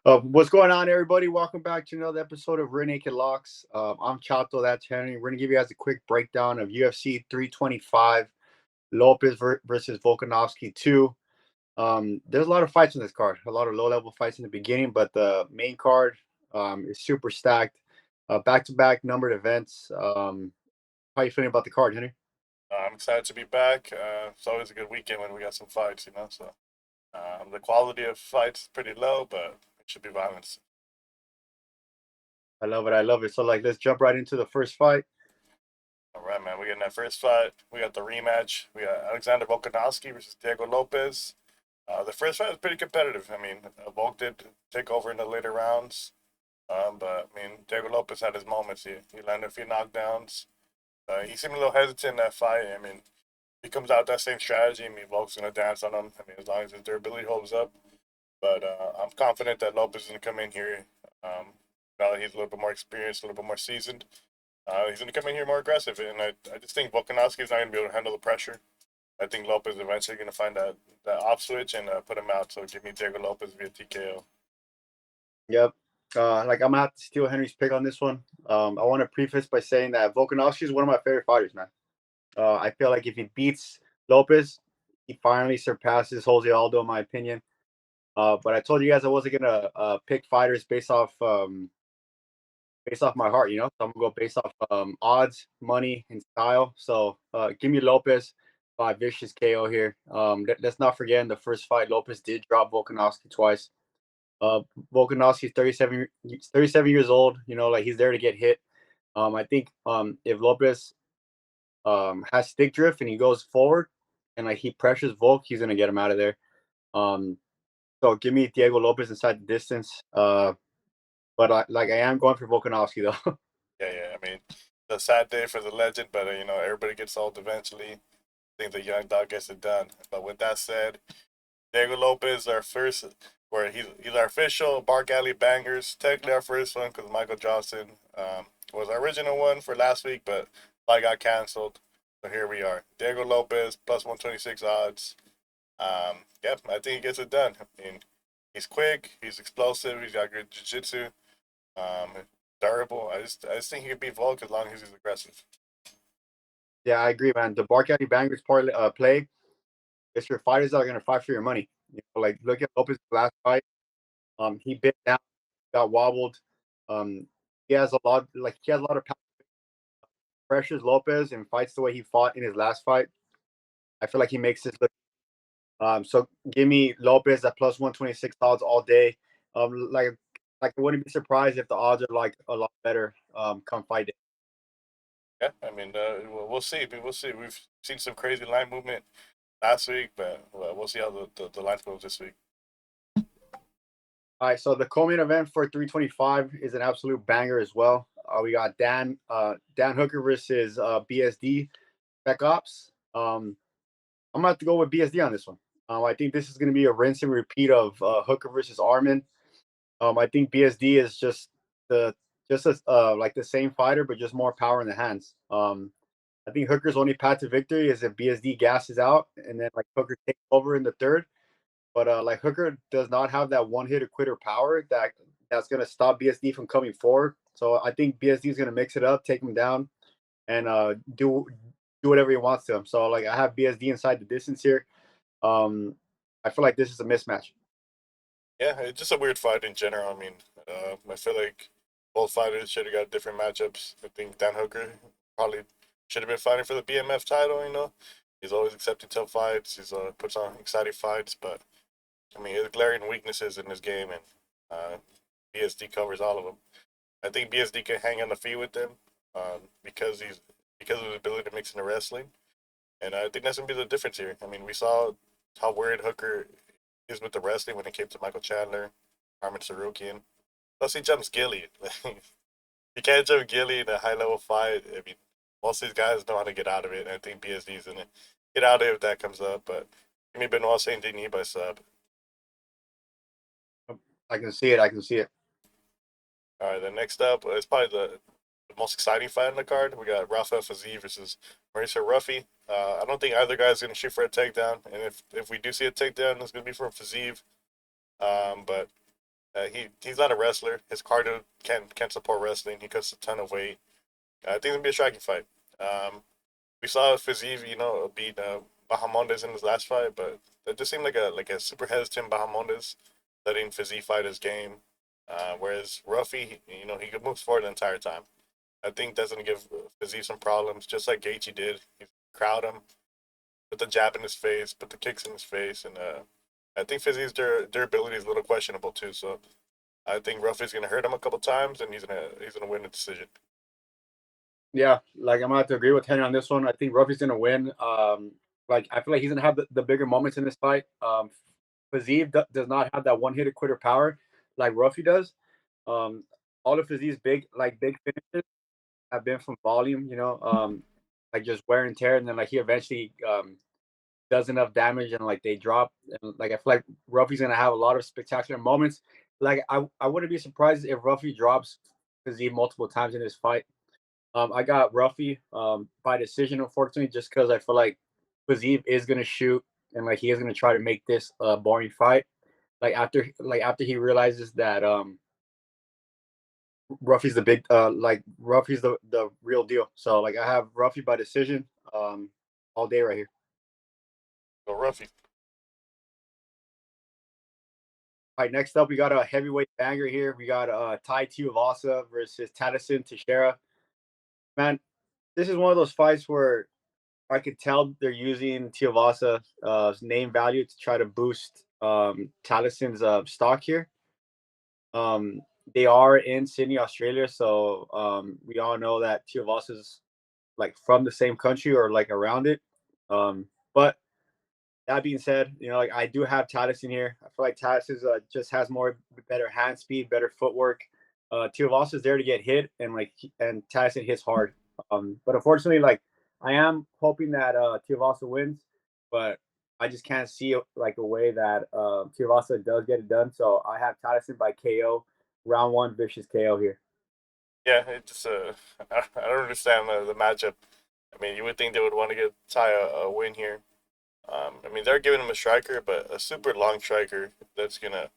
What's going on, everybody? Welcome back to another episode of Rear Naked Locks. I'm Chato, that's Henry. We're going to give you guys a quick breakdown of UFC 325, Lopes versus Volkanovski 2. There's a lot of fights in this card, a lot of low-level fights in the beginning, but the main card is super stacked. Back-to-back numbered events. How you feeling about the card, Henry? I'm excited to be back. It's always a good weekend when we got some fights, you know. So the quality of fights is pretty low, but it should be violence. I love it. I love it. So, let's jump right into the first fight. All right, man. We got in that first fight. We got the rematch. We got Alexander Volkanovski versus Diego Lopes. The first fight was pretty competitive. I mean, Volk did take over in the later rounds, but I mean, Diego Lopes had his moments. He landed a few knockdowns. He seemed a little hesitant in that fight. I mean, he comes out with that same strategy. I mean, Volk's gonna dance on him. I mean, as long as his durability holds up. But I'm confident that Lopes is going to come in here. Now that he's a little bit more experienced, a little bit more seasoned, he's going to come in here more aggressive. And I just think Volkanovski is not going to be able to handle the pressure. I think Lopes is eventually going to find that off switch and put him out. So give me Diego Lopes via TKO. Yep. I'm gonna have to steal Henry's pick on this one. I want to preface by saying that Volkanovski is one of my favorite fighters, man. I feel like if he beats Lopes, he finally surpasses Jose Aldo, in my opinion. But I told you guys I wasn't gonna pick fighters based off my heart, you know. So I'm gonna go based off odds, money, and style. So give me Lopes by vicious KO here. Let's not forget in the first fight, Lopes did drop Volkanovski twice. Uh, Volkanovski's 37 years old. You know, like he's there to get hit. I think if Lopes has stick drift and he goes forward and like he pressures Volk, he's gonna get him out of there. Um, so give me Diego Lopes inside the distance. But I am going for Volkanovski though. Yeah. I mean, it's a sad day for the legend, but you know everybody gets old eventually. I think the young dog gets it done. But with that said, Diego Lopes, our first, where he's our official Bark Alley Bangers. Technically our first one because Michael Johnson was our original one for last week, but I got canceled. So here we are. Diego Lopes plus 126 odds. Yep, I think he gets it done. I mean, he's quick, he's explosive, he's got good jiu-jitsu, um, durable. I just think he could beat Volk as long as he's aggressive. Yeah, I agree, man. The Bar County Bangers play is for fighters that are gonna fight for your money. You know, like look at Lopez' last fight. He bit down, got wobbled. Um, he has a lot of pressures Lopez and fights the way he fought in his last fight. I feel like he makes this look. So give me Lopez at plus 126 odds all day. Um, like I wouldn't be surprised if the odds are like a lot better come fight day. Yeah, I mean, we'll see. We'll see. We've seen some crazy line movement last week, but we'll see how the lines goes this week. All right, so the co-main event for 325 is an absolute banger as well. We got Dan Hooker versus BSD Spec Ops. I'm gonna have to go with BSD on this one. I think this is gonna be a rinse and repeat of Hooker versus Armin. I think BSD is the just as like the same fighter, but just more power in the hands. I think Hooker's only path to victory is if BSD gasses out and then like Hooker takes over in the third. But like Hooker does not have that one hitter quitter power that's gonna stop BSD from coming forward. So I think BSD is gonna mix it up, take him down, and do whatever he wants to him. So like I have BSD inside the distance here. Um, I feel like this is a mismatch. Yeah, it's just a weird fight in general. I mean, I feel like both fighters should have got different matchups. I think Dan Hooker probably should have been fighting for the BMF title. You know, he's always accepting tough fights. He's puts on exciting fights, but I mean, there's glaring weaknesses in his game, and BSD covers all of them. I think BSD can hang on the feet with him because of his ability to mix in the wrestling, and I think that's gonna be the difference here. I mean, we saw how worried Hooker is with the wrestling when it came to Michael Chandler, Armin Sarukian. Plus, he jumps Gilly. You can't jump Gilly in a high level fight. I mean, most of these guys know how to get out of it, and I think BSD is gonna get out of it if that comes up. But give me Benoit Saint Denis by sub. I can see it. I can see it. All right, then next up is probably the most exciting fight on the card. We got Rafael Fiziev versus Mauricio Ruffy. I don't think either guy is going to shoot for a takedown, and if we do see a takedown, it's going to be from Fiziev. But He's not a wrestler. His cardio can't support wrestling. He cuts a ton of weight. I think it'll be a striking fight. We saw Fiziev, beat Bahamondes in his last fight, but it just seemed like a super hesitant Bahamondes letting Fiziev fight his game. Whereas Ruffy, he could move forward the entire time. I think that's gonna give Fiziev some problems, just like Gaethje did. He crowd him, put the jab in his face, put the kicks in his face, and I think Fiziev's durability is a little questionable too. So I think Ruffy's gonna hurt him a couple times, and he's gonna win the decision. Yeah, like I'm gonna have to agree with Henry on this one. I think Ruffy's gonna win. Like I feel like he's gonna have the bigger moments in this fight. Fiziev does not have that one hitter quitter power like Ruffy does. Um, all of Fiziev's big finishes have been from volume, like just wear and tear, and then like he eventually does enough damage and like they drop. And like I feel like Ruffy's gonna have a lot of spectacular moments. Like I wouldn't be surprised if Ruffy drops Fiziev multiple times in this fight. I got Ruffy by decision, unfortunately, just because I feel like Fiziev is gonna shoot and like he is gonna try to make this a boring fight. Like after he realizes that Ruffy's the big Ruffy's the real deal. So like I have Ruffy by decision all day right here. So Ruffy. All right, next up we got a heavyweight banger here. We got Tai Tuivasa versus Teixeira. Man, this is one of those fights where I could tell they're using Tuivasa's name value to try to boost Talison's stock here. They are in Sydney, Australia, so we all know that Tuivasa's like from the same country or like around it. But that being said, like I do have Tatis in here. I feel like Tatis just has better hand speed, better footwork. Tuivasa is there to get hit, and Tatis hits hard. But unfortunately, like I am hoping that Tuivasa wins, but I just can't see like a way that Tuivasa does get it done. So I have Tatis by KO, round one, vicious KO here. Yeah, it just I don't understand the matchup. I mean, you would think they would want to get Ty a win here. I mean, they're giving him a striker, but a super long striker that's gonna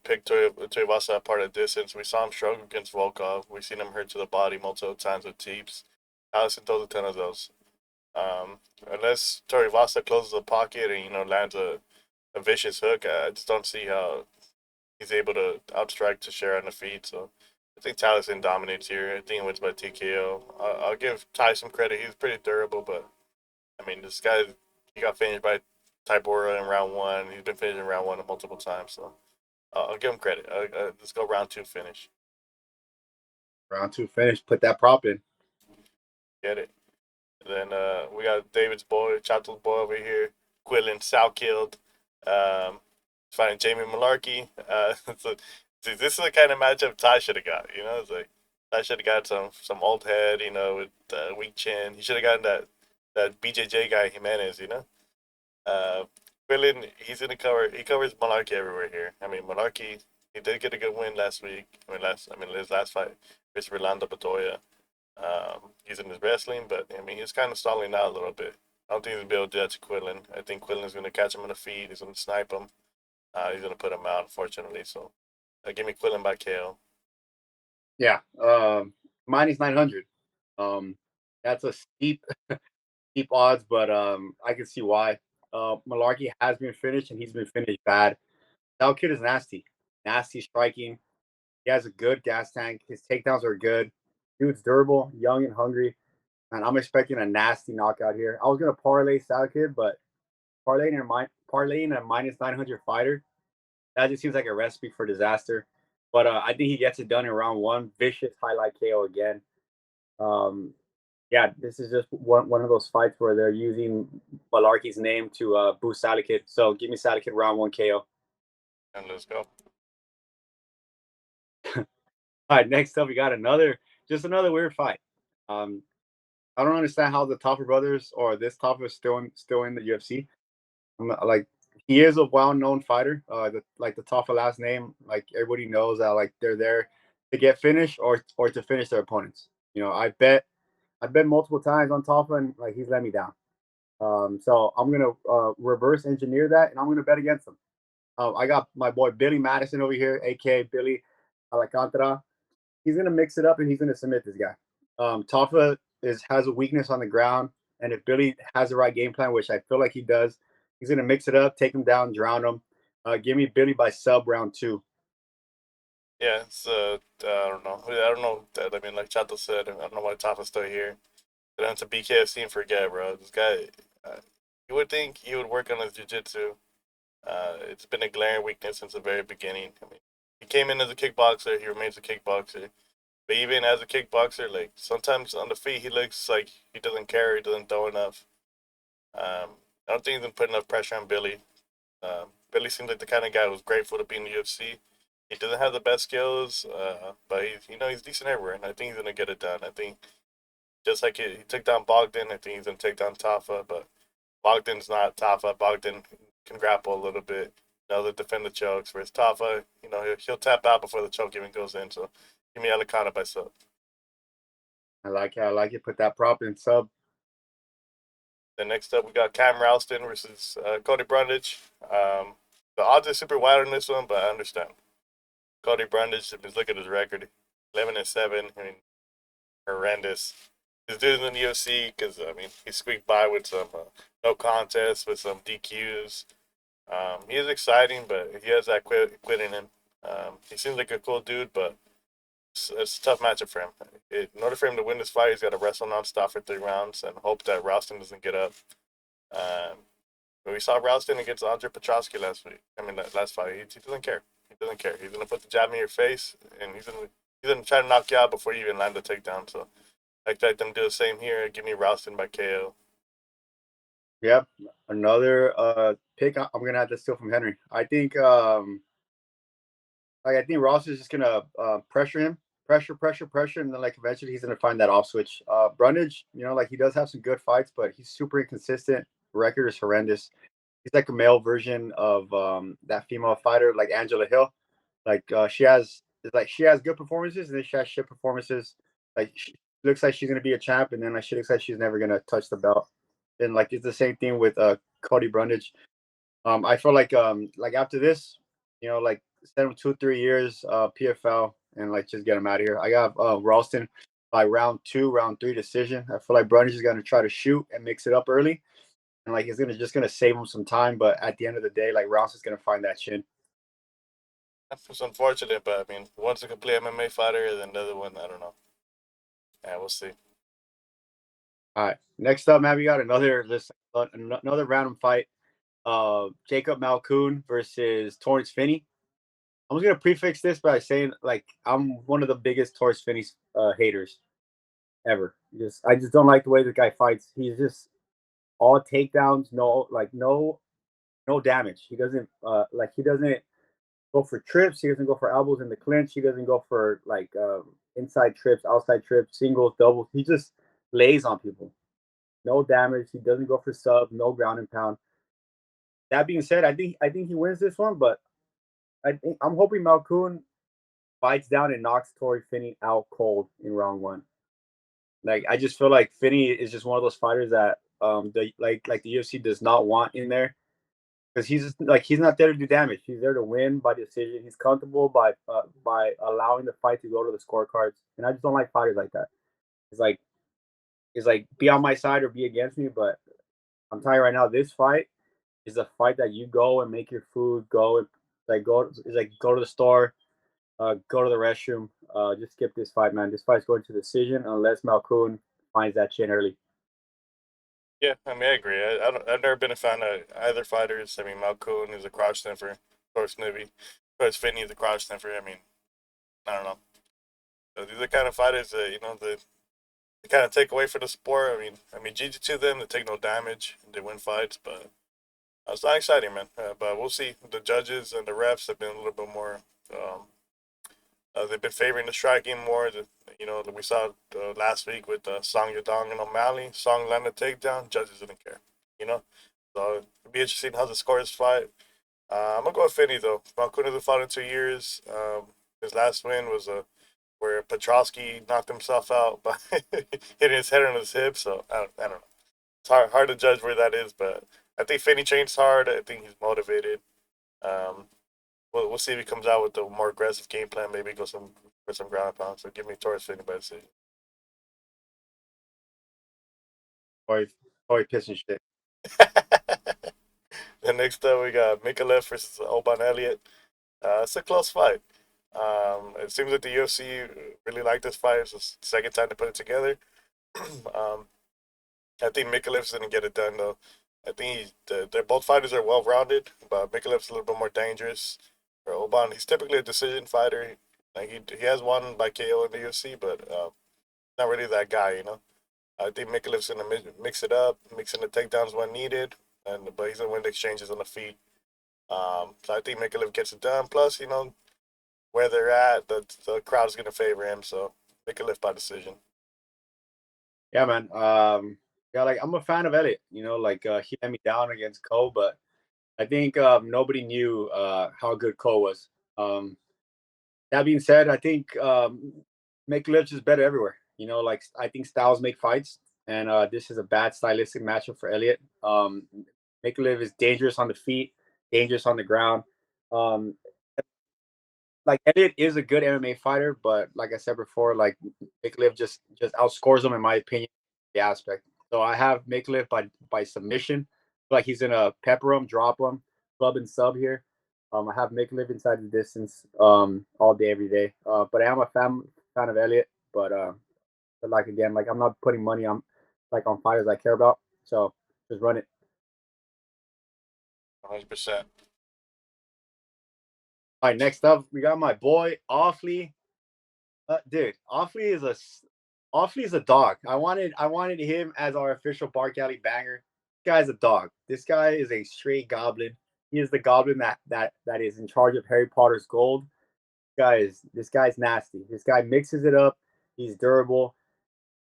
pick Tuivasa apart at distance. We saw him struggle against Volkov. We've seen him hurt to the body multiple times with teeps. Allison throws a ton of those. Unless Tuivasa closes the pocket and lands a vicious hook, I just don't see how he's able to outstrike Teixeira on the feet. So I think Taliesin dominates here. I think he wins by TKO. I'll give Ty some credit. He's pretty durable, but I mean, this guy, he got finished by Tybora in round one. He's been finished in round one multiple times. So I'll give him credit. Let's go round two finish. Round two finish. Put that prop in. Get it. And then we got David's boy, Chato's boy over here, Quillen Salkilld. Fighting Jamie Mullarkey. So, see, this is the kind of matchup Ty should have got. It's like Ty should have got some old head, with weak chin. He should have gotten that BJJ guy Jimenez. Quillen, he's gonna cover. He covers Mullarkey everywhere here. I mean, Mullarkey, he did get a good win last week. His last fight versus Rolando Bedoya. He's in his wrestling, but I mean, he's kind of stalling out a little bit. I don't think he's gonna be able to do that to Quillen. I think Quillen's gonna catch him on the feet. He's gonna snipe him. He's gonna put him out, unfortunately. So, give me Quillen by KO. Yeah, minus 900. That's a steep odds, but I can see why. Mullarkey has been finished, and he's been finished bad. That kid is nasty striking. He has a good gas tank. His takedowns are good. Dude's durable, young, and hungry. And I'm expecting a nasty knockout here. I was gonna parlay Salkilld, but parlaying a minus 900 fighter, that just seems like a recipe for disaster. But I think he gets it done in round one. Vicious highlight KO again. Um, yeah, this is just one of those fights where they're using Mullarkey's name to boost Salkilld. So give me Salkilld round one KO. And let's go. All right, next up we got another weird fight. I don't understand how the Tafa brothers or this Tafa is still in the UFC. Like he is a well-known fighter. The Tafa last name, like everybody knows that like they're there to get finished or to finish their opponents. I bet multiple times on Tafa and like he's let me down. So I'm gonna reverse engineer that and I'm gonna bet against him. I got my boy Billy Madison over here, aka Billy Alcantara. He's gonna mix it up and he's gonna submit this guy. Tafa has a weakness on the ground, and if Billy has the right game plan, which I feel like he does, he's gonna mix it up, take him down, drown him. Give me Billy by sub round 2. Yeah, it's I don't know. I don't know. I mean, like Chato said, I don't know why Tafa's still here. Get on to BKFC and forget, bro. This guy, you would think he would work on his jiu-jitsu. It's been a glaring weakness since the very beginning. I mean, he came in as a kickboxer. He remains a kickboxer. But even as a kickboxer, like sometimes on the feet, he looks like he doesn't care. He doesn't throw enough. I don't think he's been putting enough pressure on Billy. Billy seems like the kind of guy who's grateful to be in the UFC. He doesn't have the best skills, but he's decent everywhere, and I think he's gonna get it done. I think just like he took down Bogdan, I think he's gonna take down Tafa, but Bogdan's not Tafa. Bogdan can grapple a little bit, to defend the chokes. Whereas Tafa, he'll tap out before the choke even goes in. So give me Elekna by sub. I like it. I like it. Put that prop in sub. Then next up, we got Cam Rowston versus Cody Brundage. The odds are super wide on this one, but I understand. Cody Brundage, if you look at his record, 11-7. I mean, horrendous. This dude's in the UFC because he squeaked by with some no contest, with some DQs. He is exciting, but he has that quit in him. He seems like a cool dude, but it's a tough matchup for him. In order for him to win this fight, he's got to wrestle nonstop for 3 rounds and hope that Rowston doesn't get up. But we saw Rowston against Andre Petrosky last fight. He doesn't care. He doesn't care. He's gonna put the jab in your face, and he's gonna try to knock you out before you even land the takedown. So I expect them to do the same here. Give me Rowston by KO. Yep, another pick. I'm gonna have to steal from Henry. I think I think Ross is just gonna pressure him, pressure, and then like eventually he's gonna find that off switch. Brundage, like he does have some good fights, but he's super inconsistent. Record is horrendous. He's like a male version of that female fighter, like Angela Hill. Like she has good performances and then she has shit performances. Like she looks like she's gonna be a champ, and then like she looks like she's never gonna touch the belt. And like it's the same thing with Cody Brundage. I feel like after this, like send him 2-3 years PFL and like just get him out of here. I got Ralston by round 2, round 3 decision. I feel like Brundage is gonna try to shoot and mix it up early, and like he's gonna save him some time. But at the end of the day, like Ralston's gonna find that chin. It's unfortunate, but one's a complete MMA fighter, and the other one, I don't know. Yeah, we'll see. All right, next up, man, we got another random fight. Jacob Malkoun versus Torrence Finney. I'm just gonna prefix this by saying like I'm one of the biggest Torrence Finney haters ever. I just don't like the way the guy fights. He's just all takedowns, no damage. He doesn't go for trips. He doesn't go for elbows in the clinch. He doesn't go for inside trips, outside trips, singles, doubles. He just lays on people. No damage. He doesn't go for sub. No ground and pound. That being said, I think he wins this one, but I'm hoping Malkoun bites down and knocks Torrey Finney out cold in round 1. Like I just feel like Finney is just one of those fighters that the UFC does not want in there, because he's not there to do damage. He's there to win by decision. He's comfortable by allowing the fight to go to the scorecards, and I just don't like fighters like that. It's like be on my side or be against me, but I'm telling you right now, this fight is a fight that you go and make your food, go and go to the store, go to the restroom. Just skip this fight, man. This fight's going to decision unless Malkoun finds that chin early. Yeah, I agree. I've never been a fan of either fighters. Malkoun is a crotch sniffer. Of course, Finney is a crotch sniffer. I don't know. So these are the kind of fighters that they kind of take away for the sport. Jiu-jitsu them, they take no damage, and they win fights, but it's not exciting, man. But we'll see. The judges and the refs have been a little bit more. They've been favoring the striking more. We saw last week with Song Yadong and O'Malley. Song landed a takedown. Judges didn't care. So it'll be interesting how the scores fight. I'm gonna go with Finney though. Malkoun hasn't fought in 2 years. His last win was where Petrosky knocked himself out by hitting his head on his hip. So I don't know. It's hard to judge where that is, but I think Finney trains hard. I think he's motivated. We'll see if he comes out with a more aggressive game plan. Maybe go for some ground and pound. So give me Torres Finney by decision. Or pissing shit. Then next up we got Micallef versus Oban Elliot. It's a close fight. It seems like the UFC really liked this fight. It's the second time to put it together. um, I think Micallef's gonna get it done though. I think they're both fighters are well rounded, but Micallef's a little bit more dangerous. For Oban, he's typically a decision fighter. Like he has won by KO in the UFC, but not really that guy, you know. I think Micallef's gonna mix it up, mixing the takedowns when needed, but he's gonna win the exchanges on the feet. So I think Micallef gets it done. Plus, you know, where they're at, the crowd's gonna favor him. So Micallef by decision. Yeah, man. Yeah, like I'm a fan of Elliot. You know, like he let me down against Cole, but I think nobody knew how good Cole was. That being said, I think Micallef is better everywhere. You know, like I think styles make fights, and this is a bad stylistic matchup for Elliot. Micallef is dangerous on the feet, dangerous on the ground. Um, like Elliot is a good MMA fighter, but like I said before, like Micallef just outscores him in my opinion. The aspect. So I have Micallef by submission. Like he's gonna pepper him, drop him, club and sub here. I have Micallef inside the distance all day every day. But I am a fan of Elliot. But like again, like I'm not putting money on like on fighters I care about. So just run it. 100%. All right, next up we got my boy Ofli. Dude, Ofli is a dog. I wanted him as our official Bark Alley banger. This guy's a dog. This guy is a straight goblin. He is the goblin that is in charge of Harry Potter's gold. This guy's nasty. This guy mixes it up. He's durable.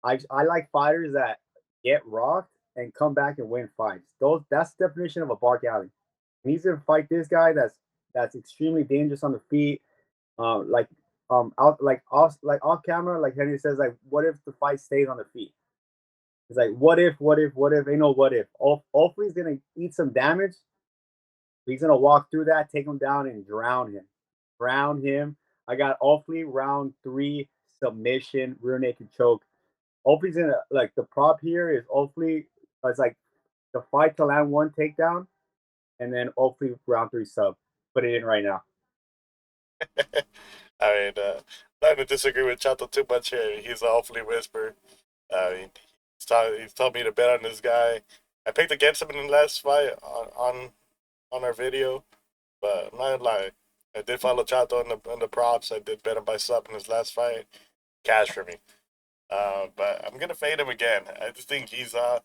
I like fighters that get rocked and come back and win fights. That's the definition of a Bark Alley. And he's gonna fight this guy that's extremely dangerous on the feet. Like off camera, like Henry says, like what if the fight stays on the feet? It's like what if? Ain't no what if. Ofli's gonna eat some damage. He's gonna walk through that, take him down, and drown him. Drown him. I got Ofli round 3 submission rear naked choke. Ofli's gonna like the prop here is Ofli. It's like the fight to land 1 takedown, and then Ofli round 3 sub. Put it in right now. I mean, not to disagree with Chato too much here. He's an awfully whisper. He's told me to bet on this guy. I picked against him in the last fight on our video, but I'm not gonna lie. I did follow Chato on the props. I did bet him by sub in his last fight. Cash for me. But I'm gonna fade him again. I just think he's a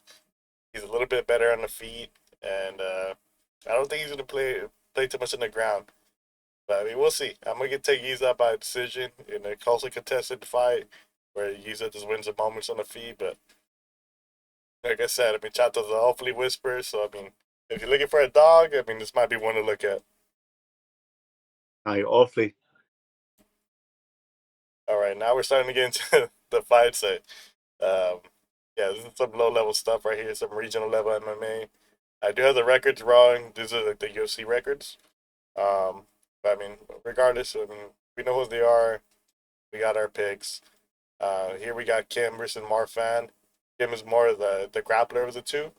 little bit better on the feet, and I don't think he's gonna play too much on the ground. But I mean, we'll see. I'm gonna take Yizha by decision in a closely contested fight where Yizha just wins the moments on the feet. But like I said, I mean, Chato's a hopefully whisper. So I mean, if you're looking for a dog, I mean, this might be one to look at. All right, Ofli. All right, now we're starting to get into the fight set. Um, yeah, this is some low level stuff right here, some regional level MMA. I do have the records wrong. These are like the UFC records. But I mean, regardless, I mean, we know who they are. We got our picks. Here we got Kim versus Marfan. Kim is more the grappler of the two.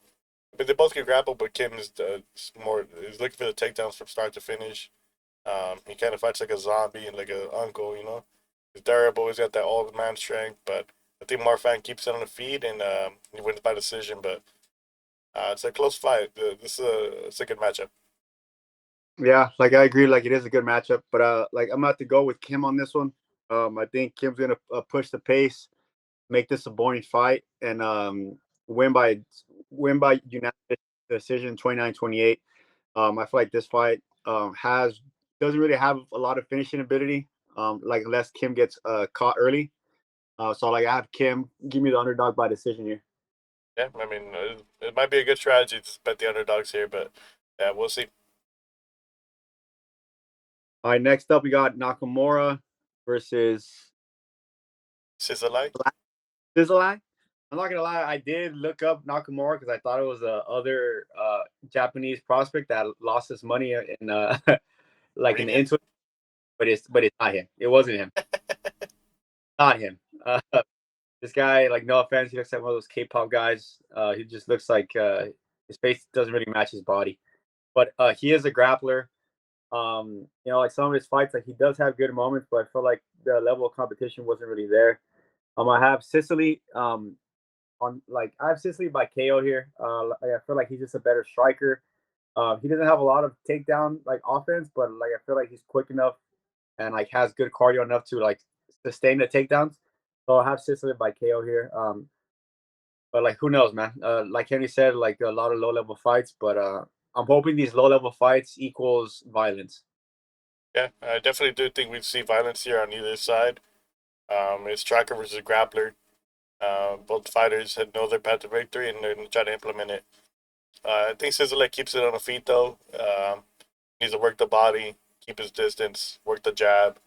But they both can grapple, but Kim is more is looking for the takedowns from start to finish. He kind of fights like a zombie and like an uncle, you know. He's durable. He's got that old man strength, but I think Marfan keeps it on the feet and he wins by decision. But it's a close fight. It's a good matchup. Yeah, like I agree. Like it is a good matchup, but like I'm about to go with Kim on this one. I think Kim's gonna push the pace, make this a boring fight, and win by unanimous decision 29-28. I feel like this fight has doesn't really have a lot of finishing ability. Like unless Kim gets caught early. So like I have Kim. Give me the underdog by decision here. Yeah, I mean, it might be a good strategy to bet the underdogs here, but yeah, we'll see. All right, next up we got Nakamura versus Szalay? Szalay. I'm not gonna lie, I did look up Nakamura because I thought it was a other Japanese prospect that lost his money in like in Premium. into, but it's not him. It wasn't him. Not him. This guy, like, no offense, he looks like one of those K-pop guys. He just looks like his face doesn't really match his body, but he is a grappler. Like some of his fights, like he does have good moments, but I feel like the level of competition wasn't really there. I have Sicily. I have Sicily by KO here. I feel like he's just a better striker. He doesn't have a lot of takedown like offense, but like I feel like he's quick enough and like has good cardio enough to like sustain the takedowns. So I'll have Sicily by KO here. But like who knows, man? Like Henry said, like a lot of low level fights, but I'm hoping these low level fights equals violence. Yeah, I definitely do think we'd see violence here on either side. It's striker versus grappler. Both fighters had know their path to victory, and they're going to try to implement it. I think Szalay keeps it on the feet, though. Needs to work the body, keep his distance, work the jab.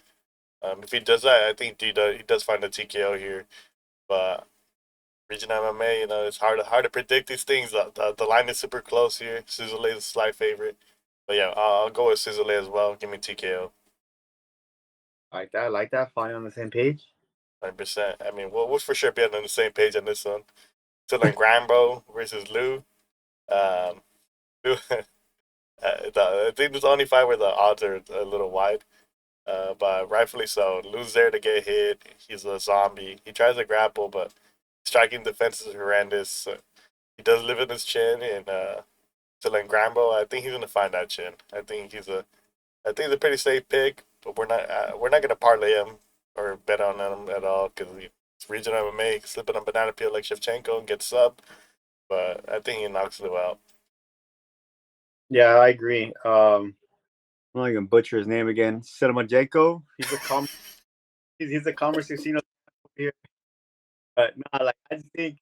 If he does that, I think he does find a TKO here. But region MMA, it's hard to predict these things. The line is super close here. Szalay is a slight favorite. But yeah, I'll go with Szalay as well. Give me TKO. Like that, like that. Finally on the same page. 100%. I mean, we'll for sure be on the same page on this one. Sulangrangbo versus Lou. Um, Lou, I think it's the only fight where the odds are a little wide. But rightfully so. Lou's there to get hit. He's a zombie. He tries to grapple, but striking defense is horrendous. He does live in his chin, and Grambo, I think he's gonna find that chin. I think he's a pretty safe pick, but we're not gonna parlay him or bet on him at all because it's regional MMA. He can slip in a banana peel like Shevchenko and get sub, but I think he knocks Lou out. Yeah, I agree. I'm not gonna butcher his name again. Sedemajenko. He's a commerce casino here. But nah, like I just think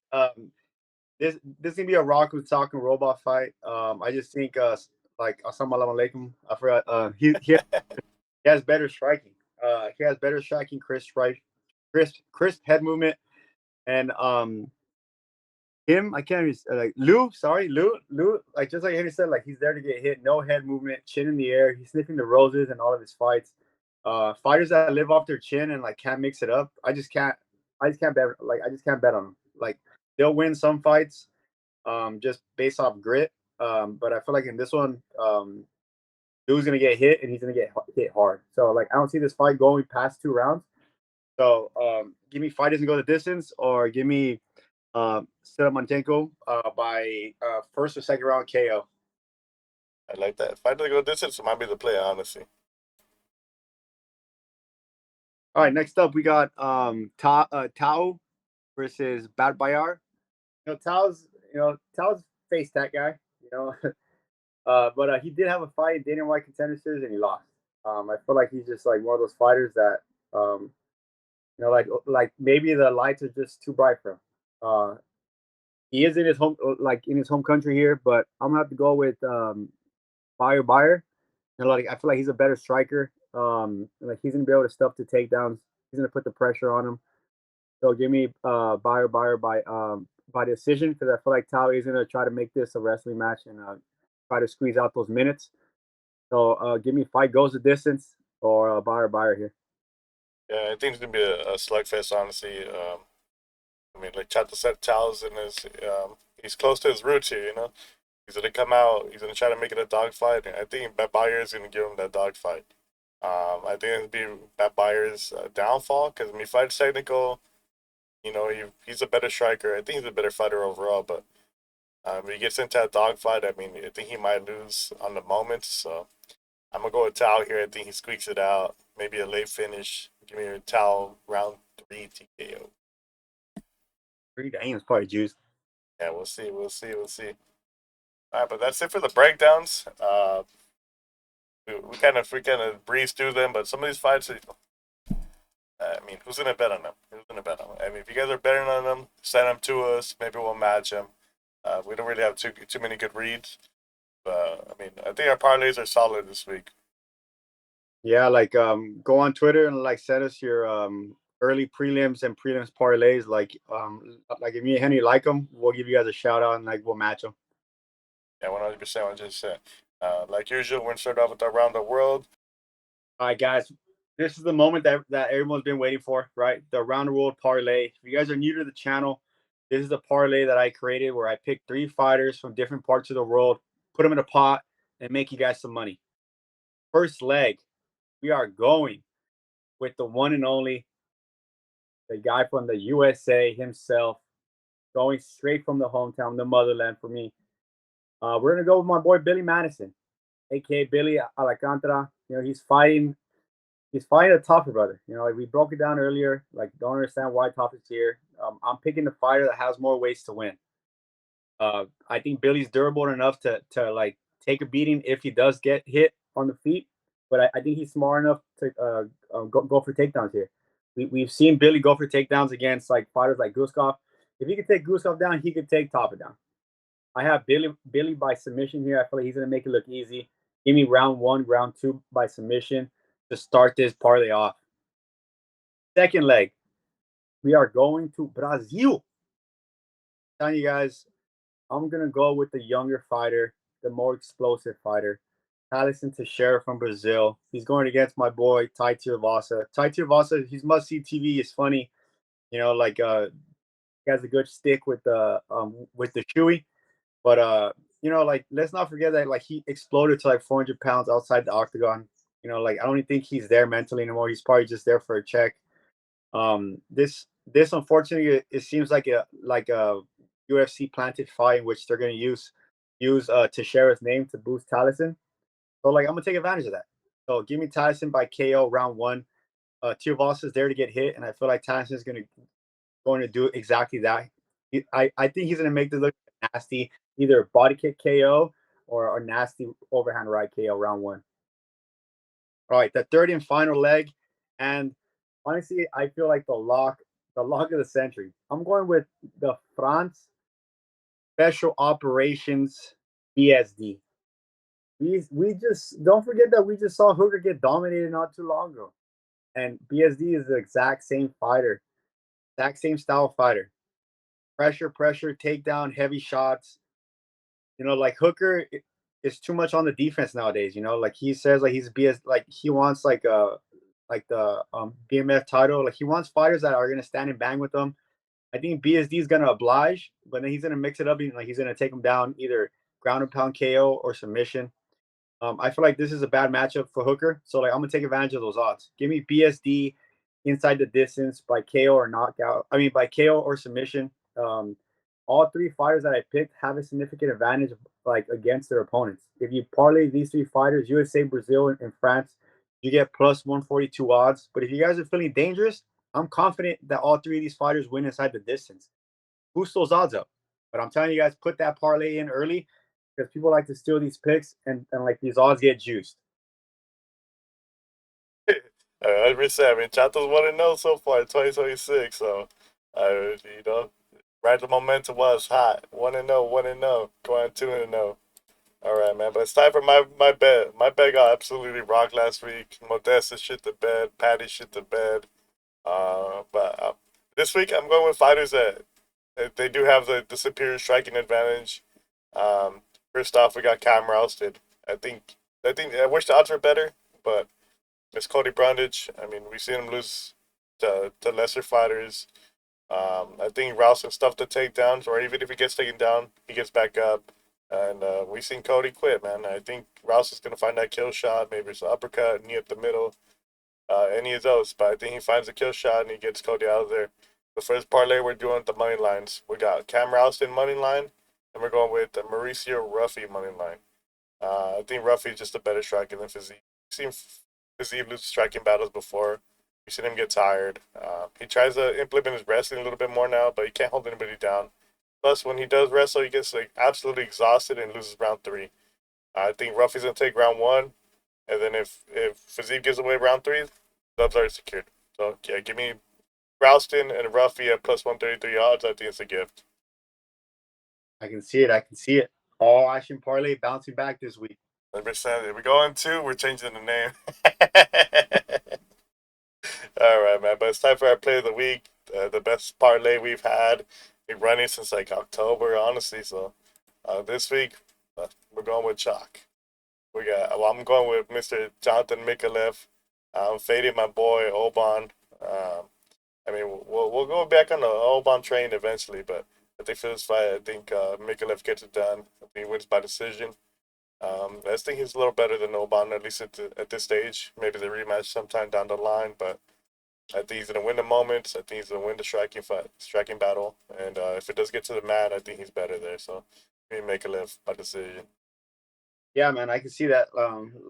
this gonna be a rock with talking robot fight. I just think like assalamu alaikum. I forgot. He has better striking. He has better striking, crisp head movement, and him. I can't even like Lou. Sorry, Lou. Like just like Henry said, like he's there to get hit. No head movement, chin in the air. He's sniffing the roses in all of his fights. Fighters that live off their chin and like can't mix it up. I just can't. I just can't bet. Like I just can't bet on them. Like they'll win some fights, just based off grit. But I feel like in this one, Lou's gonna get hit and he's gonna get hit hard. So like I don't see this fight going past 2 rounds. So give me fight doesn't go the distance, or give me Seramantenko by first or second round KO. I like that. Fight to go distance might be the play, honestly. All right, next up we got Tao versus Batbayar. Tao's faced that guy. But he did have a fight in Dana White Contender Series and he lost. I feel like he's just like one of those fighters that like maybe the lights are just too bright for him. He is in his home country here, but I'm gonna have to go with Bayer. Like I feel like he's a better striker. Like he's gonna be able to stuff the takedowns. He's gonna put the pressure on him. So give me Bayer by decision because I feel like Tao is gonna try to make this a wrestling match and try to squeeze out those minutes. So give me fight goes the distance or Bayer here. Yeah, I think it's gonna be a slugfest, honestly. I mean, like Chato said, Tao's in his, he's close to his roots here. He's gonna come out. He's gonna try to make it a dogfight, and I think Batbayar is gonna give him that dogfight. I think it'll be Batbayar's downfall because when he fights technical, he's a better striker. I think he's a better fighter overall, but when he gets into that dogfight, I mean, I think he might lose on the moments. So I'm gonna go with Tao here. I think he squeaks it out. Maybe a late finish. Give me a Tao round 3 TKO. 3 games probably juice. Yeah, we'll see. We'll see. We'll see. All right, but that's it for the breakdowns. We kind of breeze through them, but some of these fights, I mean, who's gonna bet on them? Who's gonna bet on them? I mean, if you guys are betting on them, send them to us. Maybe we'll match them. We don't really have too many good reads, but I mean, I think our parlays are solid this week. Yeah, like go on Twitter and like send us your early prelims and prelims parlays. Like if me and Henry like them, we'll give you guys a shout out and like we'll match them. Yeah, 100%. 100%. Like usual, we're gonna start off with around the world. All right, guys. This is the moment that everyone's been waiting for, right? The Around the World parlay. If you guys are new to the channel, this is the parlay that I created where I pick 3 fighters from different parts of the world, put them in a pot, and make you guys some money. First leg, we are going with the one and only, the guy from the USA himself, going straight from the hometown, the motherland for me. We're gonna go with my boy Billy Madison, aka Billy Alcantara. You know, he's fighting a Tafa brother. You know, like we broke it down earlier. Like, don't understand why Tafa's here. I'm picking the fighter that has more ways to win. I think Billy's durable enough to like take a beating if he does get hit on the feet, but I think he's smart enough to go for takedowns here. We've seen Billy go for takedowns against like fighters like Guskov. If he could take Guskov down, he could take Tafa down. I have Billy by submission here. I feel like he's gonna make it look easy. Give me round 1, round 2 by submission to start this parlay off. Second leg, we are going to Brazil. I'm telling you guys, I'm gonna go with the younger fighter, the more explosive fighter, Alexander Teixeira from Brazil. He's going against my boy Tai Tuivasa. Tai Tuivasa, he's must-see TV. He's funny, you know, like he has a good stick with the shoey. But you know, like let's not forget that like he exploded to like 400 pounds outside the octagon. You know, like I don't even think he's there mentally anymore. He's probably just there for a check. This unfortunately it seems like a UFC planted fight in which they're gonna use Teixeira's name to boost Taliesin. So like I'm gonna take advantage of that. So give me Taliesin by KO round 1. Tuivasa is there to get hit, and I feel like Taliesin is going to do exactly that. I think he's going to make this look nasty, either body kick KO or a nasty overhand right KO round 1. All right, the third and final leg, and honestly, I feel like the lock of the century. I'm going with the France Special Operations BSD. We just don't forget that we just saw Hooker get dominated not too long ago, and BSD is the exact same fighter, exact same style fighter. Pressure, takedown, heavy shots. You know, like Hooker is too much on the defense nowadays. You know, like he says, like he's BS, like he wants like the BMF title. Like he wants fighters that are gonna stand and bang with them. I think BSD is gonna oblige, but then he's gonna mix it up. Like he's gonna take him down either ground and pound KO or submission. I feel like this is a bad matchup for Hooker, so like I'm gonna take advantage of those odds. Give me BSD inside the distance by KO or knockout. I mean by KO or submission. Um, all 3 fighters that I picked have a significant advantage like against their opponents. If you parlay these 3 fighters, USA, Brazil, and France, you get plus 142 odds. But if you guys are feeling dangerous, I'm confident that all 3 of these fighters win inside the distance. Boost those odds up. But I'm telling you guys, put that parlay in early because people like to steal these picks and like these odds get juiced. 100%. I mean, Chato's 1-0 so far in 2026. So, you know, right, the momentum was hot. 1-0, 1-0, going 2-0. All right, man. But it's time for my bet. My bet got absolutely rocked last week. Modesta shit the bed. Patty shit the bed. But this week I'm going with fighters that they do have the superior striking advantage. First off, we got Cam Rowston. I wish the odds were better, but it's Cody Brundage. I mean, we've seen him lose to lesser fighters. I think Rowston stuffed the takedowns, or even if he gets taken down, he gets back up. And we've seen Cody quit, man. I think Rowston's going to find that kill shot. Maybe it's an uppercut, knee up the middle, any of those. But I think he finds a kill shot and he gets Cody out of there. The first parlay we're doing the money lines. We got Cam Rowston money line, and we're going with the Mauricio Ruffy money line. I think Ruffy is just a better striker than Fiziev. We've seen Fiziev lose striking battles before. We've seen him get tired. He tries to implement his wrestling a little bit more now, but he can't hold anybody down. Plus, when he does wrestle, he gets like absolutely exhausted and loses round 3. I think Ruffy's gonna take round 1, and then if Fiziev gives away round 3, dubs are secured. So yeah, give me Rowston and Ruffy at plus 133 odds. I think it's a gift. I can see it. All action parlay bouncing back this week. 100%. If we go on 2, we're changing the name. All right, man. But it's time for our play of the week. The best parlay we've had. Been running since like October, honestly. So this week, we're going with chalk. I'm going with Mr. Jonathan Micallef. I'm fading my boy Oban. I mean, we'll go back on the Oban train eventually, but I think for this fight, I think Micallef gets it done. I think he wins by decision. I just think he's a little better than Oban, at least at this stage. Maybe the rematch sometime down the line, but I think he's gonna win the moments. I think he's gonna win the striking battle. And if it does get to the mat, I think he's better there. So maybe Micallef by decision. Yeah, man, I can see that.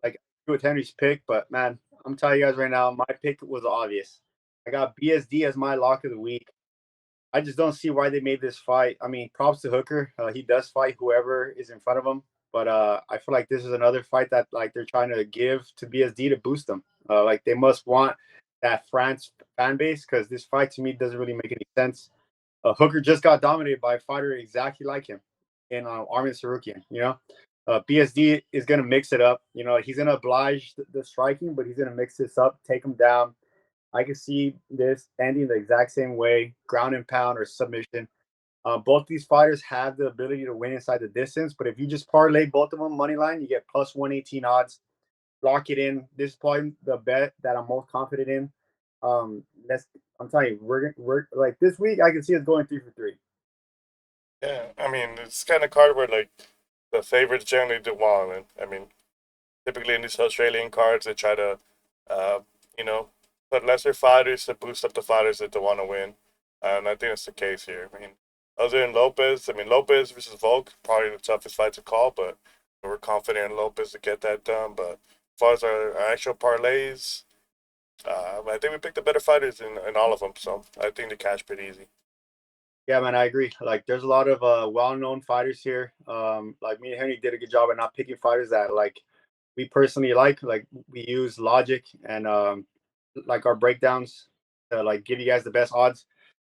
Like with Henry's pick, but man, I'm telling you guys right now, my pick was obvious. I got BSD as my lock of the week. I just don't see why they made this fight. I mean, props to Hooker. He does fight whoever is in front of him. But I feel like this is another fight that like they're trying to give to BSD to boost them. Like they must want that France fan base because this fight to me doesn't really make any sense. Hooker just got dominated by a fighter exactly like him in Armin Sarukian. BSD is gonna mix it up. He's gonna oblige the striking, but he's gonna mix this up, take him down. I can see this ending the exact same way, ground and pound or submission. Both these fighters have the ability to win inside the distance, but if you just parlay both of them money line, you get plus 118 odds. Lock it in. This is probably the bet that I'm most confident in. Let's. I'm telling you, we're like this week. I can see us going 3 for 3. Yeah, I mean it's kind of card where like the favorites generally do well. And I mean, typically in these Australian cards, they try to, uh, you know, put lesser fighters to boost up the fighters that they want to win. And I think that's the case here. I mean, other than Lopez, I mean, Lopez versus Volk, probably the toughest fight to call, but we're confident in Lopez to get that done. But as far as our actual parlays, I think we picked the better fighters in all of them. So I think the cash pretty easy. Yeah, man, I agree. Like, there's a lot of well-known fighters here. Like me and Henry did a good job at not picking fighters that like we personally like. Like we use logic and like our breakdowns to like give you guys the best odds.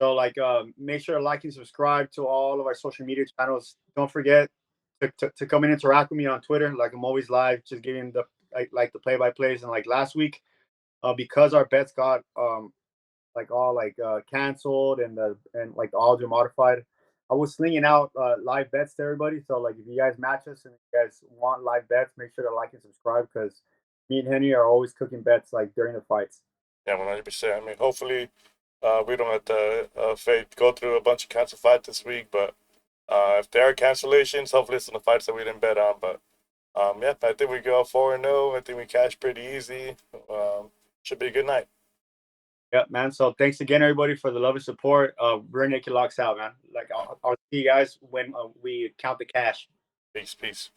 So like make sure to like and subscribe to all of our social media channels. Don't forget to come and interact with me on Twitter. Like I'm always live, just giving the like the play-by-plays. And like last week, because our bets got like all like canceled and like the odds are modified. I was slinging out live bets to everybody. So like if you guys match us and you guys want live bets, make sure to like and subscribe because me and Henry are always cooking bets like during the fights. Yeah, 100%. I mean, hopefully, we don't have to go through a bunch of cancel fights this week, but if there are cancellations, hopefully it's in the fights that we didn't bet on. But yeah, I think we go 4-0. I think we cash pretty easy. Should be a good night. Yep, man. So thanks again, everybody, for the love and support. We're Naked Locks out, man. Like I'll see you guys when we count the cash. Peace, peace.